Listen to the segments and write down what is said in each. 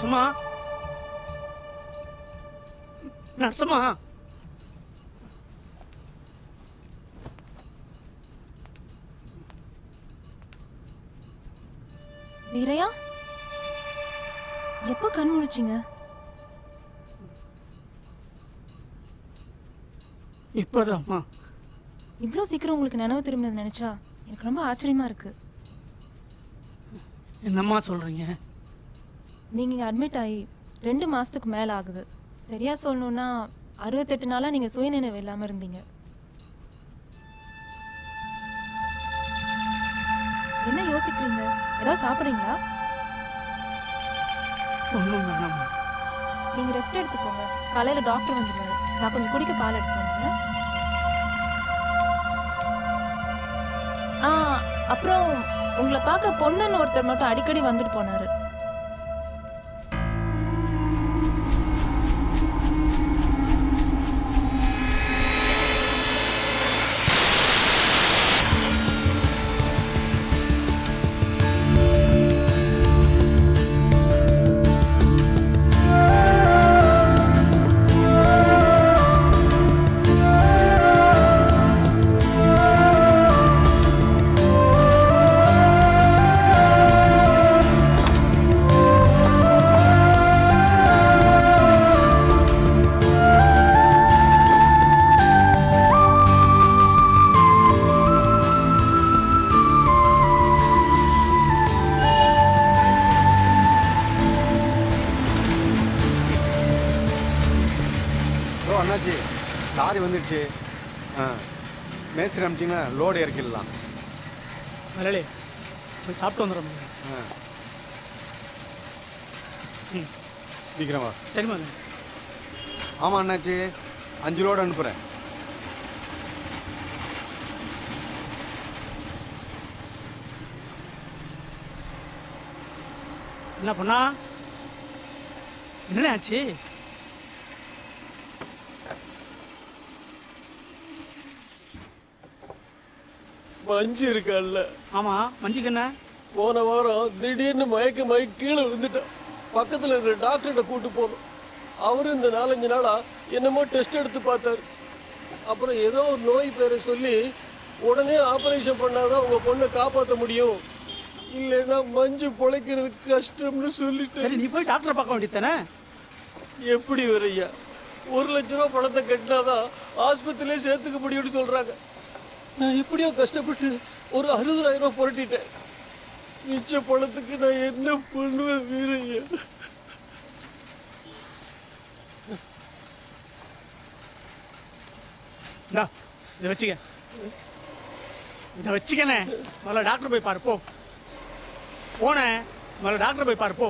நரசம்மா, நரசம்மா. வீரையா, எப்போ கண் முழிச்சிங்க? இப்போதாம்மா. இவ்வளோ சீக்கிரம் உங்களுக்கு நினைவு திரும்பினது நினைச்சா எனக்கு ரொம்ப ஆச்சரியமா இருக்கு. என்னம்மா சொல்றீங்க? நீங்க இங்க அட்மிட் ஆகி 2 மாசத்துக்கு மேல ஆகுது. சரியா சொல்லணும்னா 68 நாளா நீங்க சுயநினைவு இல்லாம இருந்தீங்க. என்ன யோசிக்கிறீங்க? ஏதாவது சாப்பிட்றீங்களா? ஒன்றும் வேணாம்மா. நீங்க ரெஸ்ட் எடுத்துக்கோங்க. காலையில டாக்டர் வந்துடுவாரு. நான் கொஞ்சம் குடிக்க பால் எடுத்துட்டு வந்துடுறேன். அப்புறம் உங்களை பார்க்க பொண்ணுன்னு ஒருத்தர் மட்டும் அடிக்கடி வந்துட்டு போனாரு. அண்ணாச்சி, லாரி வந்துடுச்சு. மேஸ்திரி அனுப்பிச்சிங்கன்னா லோடு இறக்கிடலாம். மலையாளி போய் சாப்பிட்டு வந்துடுறோம். சீக்கிரமா. சரிம்மா. ஆமாம் அண்ணாச்சி, 5 லோடு அனுப்புகிறேன். என்ன பண்ணா? என்ன ஆச்சு? மஞ்சு இருக்கல்ல? ஆமா, மஞ்சுக்கு என்ன? போன வாரம் திடீர்னு மயக்க கீழே விழுந்துட்டான். பக்கத்தில் இருக்கிற டாக்டர்கிட்ட கூட்டு போனோம். அவரு இந்த 4-5 நாளா என்னமோ டெஸ்ட் எடுத்து பார்த்தாரு. அப்புறம் ஏதோ ஒரு நோய் பேரை சொல்லி உடனே ஆப்ரேஷன் பண்ணாதான் உங்க பொண்ணை காப்பாற்ற முடியும், இல்லைன்னா மஞ்சு பொழைக்கிறது கஷ்டம்னு சொல்லிட்டு. சரி, நீ போய் டாக்டரை பார்க்க வேண்டியதானே? எப்படி வரையா? 1 லட்ச ரூபா பணத்தை கட்டினாதான் ஆஸ்பத்திரியிலே சேர்த்துக்க முடியும்னு சொல்றாங்க. நான் எப்படியோ கஷ்டப்பட்டு ஒரு 60,000 ரூபா புரட்டிட்டேன். மிச்ச பணத்துக்கு நான் என்ன பண்ணுவேன் வீரையா? இதை வச்சுக்க. இதை வச்சுக்கண்ணே. முதல்ல டாக்டர் போய் பாரு, போ. போனேன், முதல்ல டாக்டர் போய் பாரு, போ.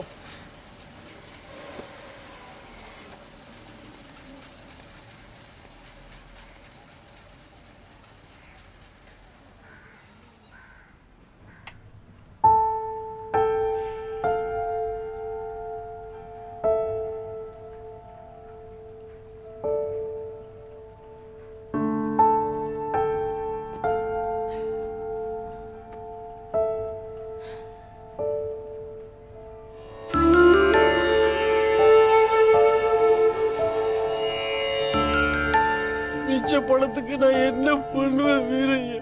மிச்ச பணத்துக்கு நான் என்ன பண்ணுவேன் வீரையா?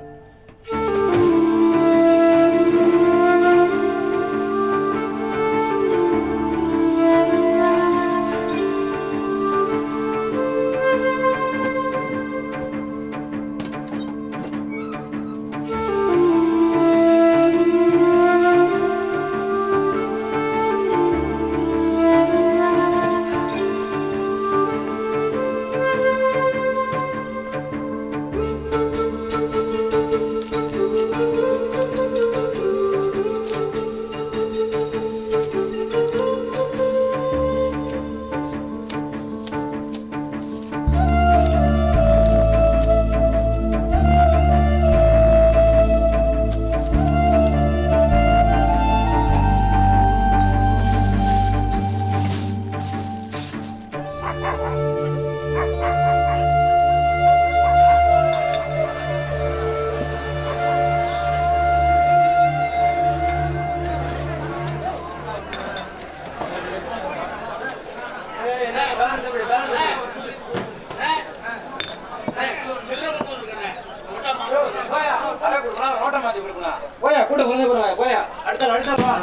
ஏமாத்தி கொடுக்கணும். போயா கூட வந்து போறாங்க. போயா அடுத்த வா.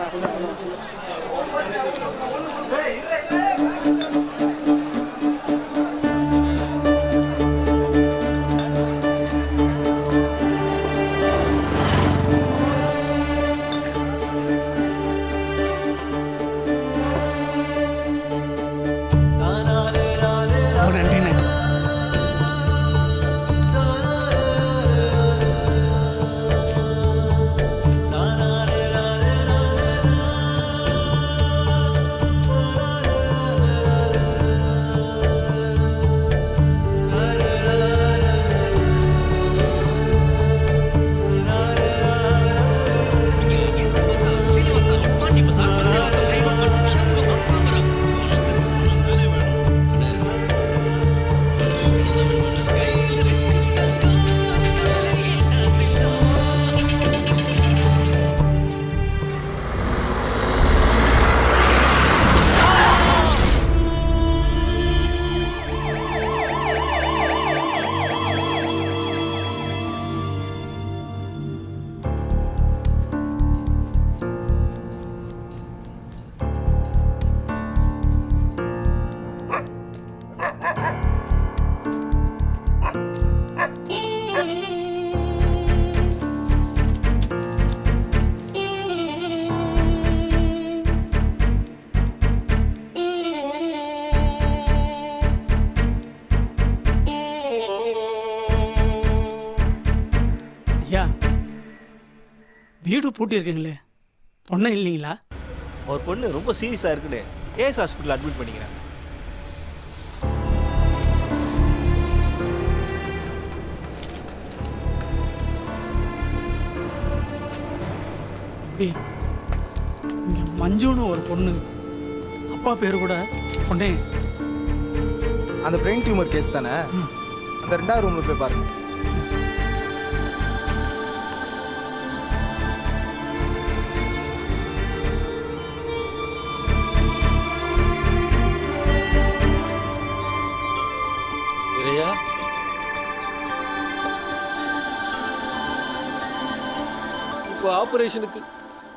ரொம்ப நன்றிண்ணே. ஐயா, வீடு பூட்டி இருக்கீங்களே, பொண்ணு இல்லைங்களா? ஒரு பொண்ணு ரொம்ப சீரியஸாக இருக்குன்னு ஏஎஸ் ஹாஸ்பிட்டல் அட்மிட் பண்ணிக்கிறாங்க. தம்பி, இங்க மஞ்சுன்னு ஒரு பொண்ணு, அப்பா பேர் கூட பொண்ணே. அந்த பிரெயின் டியூமர் கேஸ் தானே? அந்த 2வது ரூம்ல போய் பாருங்க. இப்போ ஆபரேஷனுக்கு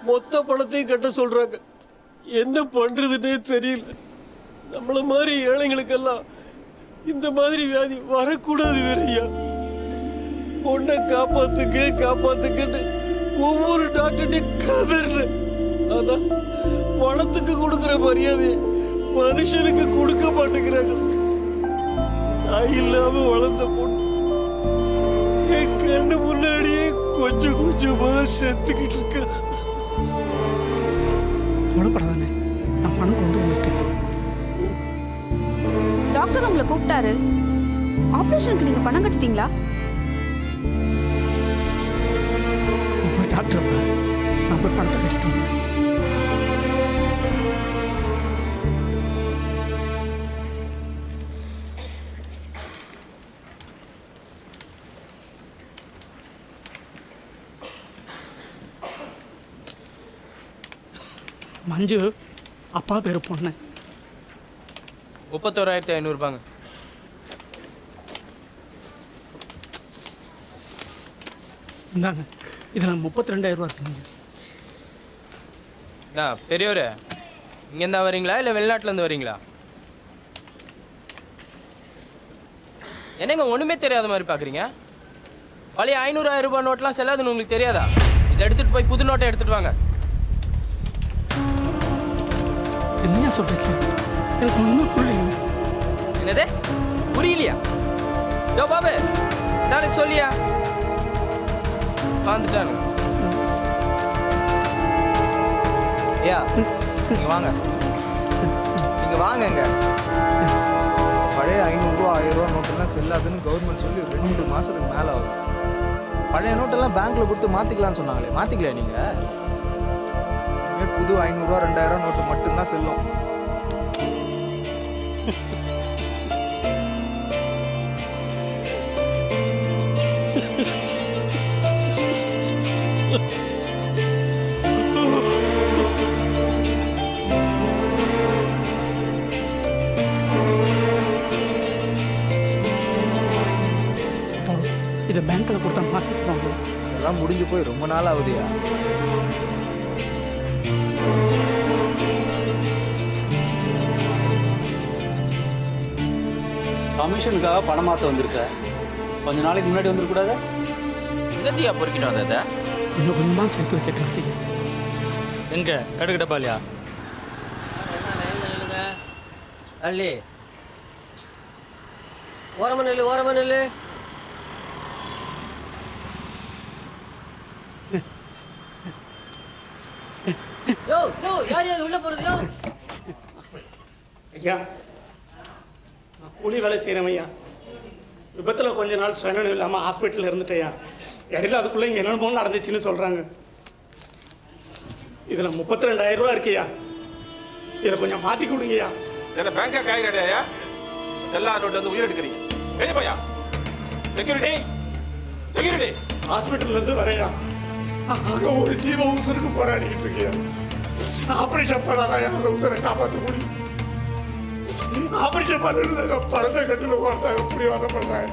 மொத்த பணத்தையும் கட்ட சொல்றாங்க. என்ன பண்றதுன்னே தெரியல. நம்மள மாதிரி ஏழைங்களுக்கெல்லாம் இந்த மாதிரி வியாதி வரக்கூடாது வேறய்யா. பொண்ணை காப்பாத்துக்கன்னு ஒவ்வொரு டாக்டர்டையும் கதறேன். ஆனா பணத்துக்கு கொடுக்குற மரியாதையை மனுஷனுக்கு கொடுக்க மாட்டேங்கிறாங்க. தாய் இல்லாம வளர்ந்த பொண்ணு என் கண்ணு முன்னாடியே கொஞ்சம் கொஞ்சமா செத்துக்கிட்டு இருக்கா. கவலைப்படாதானே, நான் பணம் கொண்டு வந்திருக்கேன். டாக்டர் உங்களை கூப்பிட்டாரு. ஆபரேஷனுக்கு நீங்க பணம் கட்டிட்டீங்களா? நீ போய் டாக்டரை பாரு, நான் போய் பணத்தை கட்டிட்டு வந்தேன். மஞ்சு அப்பா பேர் பொண்ணு. 31,500 இந்தாங்க, இதில் 32,000 ரூபா இருக்குங்க. பெரியவர் இங்கேருந்தா வரீங்களா இல்லை வெளிநாட்டிலேருந்து வரீங்களா? என்னங்க ஒன்றுமே தெரியாத மாதிரி பார்க்குறீங்க? பழைய 500,000 ரூபாய் நோட்லாம் செல்லாதுன்னு உங்களுக்கு தெரியாதா? இதை எடுத்துகிட்டு போய் புது நோட்டை எடுத்துகிட்டு வாங்க. என்னையா சொல்றீங்க? எனக்கு ஒன்றும் புரியல. என்னது புரியலையா? யோ பாபு, நாளைக்கு சொல்லியா வந்துட்டானு. ஐயா நீங்க வாங்க, நீங்க வாங்கங்க. பழைய 500 ரூபா 1000 ரூபா நோட்டெல்லாம் செல்லாதுன்னு கவர்மெண்ட் சொல்லி 2 மாசத்துக்கு மேலே ஆகுது. பழைய நோட்டெல்லாம் பேங்க்ல கொடுத்து மாத்திக்கலாம்னு சொன்னாங்களே, மாத்திக்கல நீங்க? புது 500 ரூபா 2000 ரூபா நோட்டு மட்டும்தான் செல்லும். இதை பேங்க்கில் கொடுத்தா மாற்றிட்டு வாங்க. அதெல்லாம் முடிஞ்சு போய் ரொம்ப நாள் ஆகுதுயா. கமிஷனுக்காக பணம் மாற்ற வந்திருக்க, கொஞ்ச நாளைக்கு முன்னாடி வந்துருக்கூடாது? எங்கத்தியா பொறுக்கிட்டு வந்தத? இன்னும் கொஞ்சமாக சேர்த்து வச்ச காசு எங்க கடுக்கிட்ட பாலியா? அள்ளி ஓரமா நெல்லு, ஓரமா நெல்லு. யோ யோ, யார் யார் உள்ள போறது? யோ ஐயா, நான் கூலி வேலை செய்கிறேன் ஐயா. விபத்தில் கொஞ்ச நாள் சுயநினைவு இல்லாமல் ஹாஸ்பிட்டலில் இருந்துட்டேயா. இடையில அதுக்குள்ளே இங்கே என்னென்னமோ நடந்துச்சுன்னு சொல்கிறாங்க. இதில் 32,000 ரூபா இருக்குய்யா. இதை கொஞ்சம் மாற்றி கொடுங்கய்யா. என்ன பேங்கா காய்கறியா? செல்லா நோட்டு வந்து உயிர் எடுக்கிறீங்க. வெளியே போயா. Security security. ஹாஸ்பிட்டல்லேருந்து வரையா, அங்கே ஒரு ஜீவ உசுருக்கு போராடிக்கிட்டு இருக்கியா. ஆப்ரேஷன் பண்ணாதான் அந்த உசுரை காப்பாற்ற முடியும். ஆபரேஷன் பண்ணல பணத்தை கட்டுல ஒருத்தன் எப்படி வாங்க பண்றாங்க.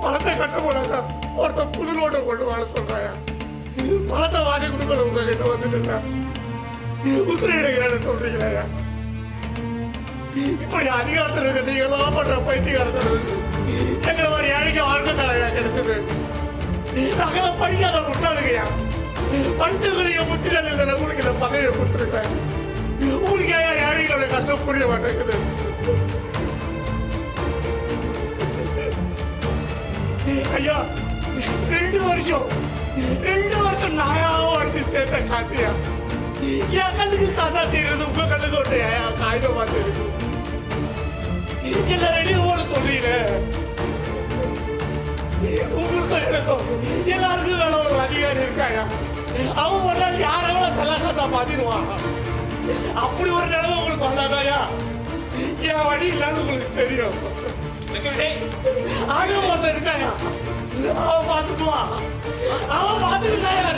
பணத்தை கட்ட போனாங்க ஒருத்தன் புது நோட்டை கொண்டு வாழ சொல்றாங்க. பணத்தை வாங்கி கொடுக்கல உங்ககிட்ட வந்துட்டு உசுரை எடுக்கிறேன்னு சொல்றீங்களா? இப்படி அதிகாரத்தில் இருக்க நீங்களாம் பண்ற பைத்தியகாரத்தில் எங்களை மாதிரி ஏழைக்கு வாழ்க்கை தலையா கிடைச்சது. நாங்களாம் படிக்காத முட்டாளுங்கய்யா. படிச்சவங்க புத்தி தலையில் உங்களுக்கு இந்த பதவியை கொடுத்துருக்காங்க. உங்களுக்கு ஏழைகளோட கஷ்டம் புரிய மாட்டேங்குது. ஐயா, 2 வருஷம் நாயாவும் அடிச்சு சேர்த்த காசியா என் கண்ணுக்கு காசா தெரியுது, உங்க கண்ணுக்கு ஒன்று காகிதமா தெரியுது. என்ன ரெடி போல சொல்றீங்க. உங்களுக்கும் எனக்கும் எல்லாருக்கும் வேலை ஒரு அதிகாரி இருக்காயா. அவன் ஒரு நாள் யாரெல்லாம் செல்ல காசா மாத்திடுவான். அப்படி ஒரு நிலைமை உங்களுக்கு வந்தாதாயா என் வழி இல்லாத உங்களுக்கு தெரியும். ஆக ஒருத்தன் இருக்காயா, அவன் பார்த்துக்குவான். அவன் பார்த்துக்கிட்டாயா